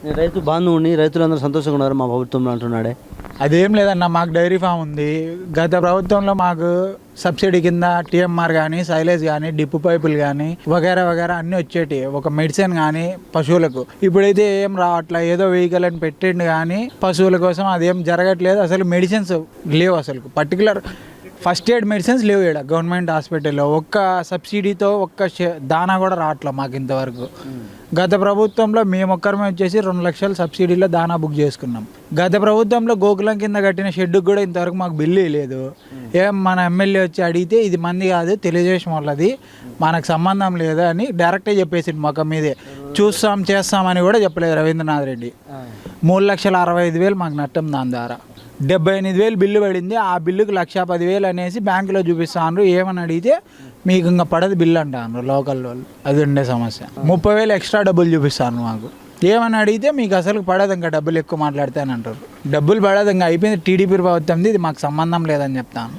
నేను రైతు బాంధవుని, రైతులందరూ సంతోషంగా ఉన్నారు మా ప్రభుత్వంలో అంటున్నాడే. అదేం లేదన్న, మాకు డైరీ ఫామ్ ఉంది. గత ప్రభుత్వంలో మాకు సబ్సిడీ కింద టీఎంఆర్ కానీ, సైలేజ్ కానీ, డిప్పు పైపులు కానీ వగేరా వగేరా అన్నీ వచ్చేటి. ఒక మెడిసిన్ కానీ పశువులకు. ఇప్పుడైతే ఏం రావట్లే. ఏదో వెహికల్ అని పెట్టిండు కానీ పశువుల కోసం అదేం జరగట్లేదు. అసలు మెడిసిన్స్ లేవు. అసలు పర్టికులర్ ఫస్ట్ ఎయిడ్ మెడిసిన్స్ లేవు ఇక్కడ గవర్నమెంట్ హాస్పిటల్లో. ఒక్క సబ్సిడీతో ఒక్క దానా కూడా రావట్లేదు మాకు ఇంతవరకు. గత ప్రభుత్వంలో మేము ఒక్కరమే వచ్చేసి 2 లక్షల సబ్సిడీలో దానా బుక్ చేసుకున్నాం. గత ప్రభుత్వంలో గోకులం కింద కట్టిన షెడ్డుకు కూడా ఇంతవరకు మాకు బిల్లు లేదు. ఏం మన ఎమ్మెల్యే వచ్చి అడిగితే ఇది మంది కాదు, తెలుగుదేశం వాళ్ళది, మనకు సంబంధం లేదు అని డైరెక్టే చెప్పేసిండు. మొక్క మీదే చూస్తాం చేస్తామని కూడా చెప్పలేదు రవీంద్రనాథ్ రెడ్డి. 3,65,000 మాకు నష్టం. దాని ద్వారా 78,000 బిల్లు పడింది. ఆ బిల్లుకు 1,10,000 అనేసి బ్యాంకులో చూపిస్తాను. ఏమని అడిగితే మీకు ఇంకా పడదు బిల్లు అంటాను లోకల్ వాళ్ళు. అది ఉండే సమస్య. 30,000 ఎక్స్ట్రా డబ్బులు చూపిస్తాను మాకు. ఏమని అడిగితే మీకు అసలు పడదు, ఇంకా డబ్బులు ఎక్కువ మాట్లాడితే అని అంటారు. డబ్బులు పడదు, ఇంకా అయిపోయింది టీడీపీ ప్రభుత్వంది, ఇది మాకు సంబంధం లేదని చెప్తాను.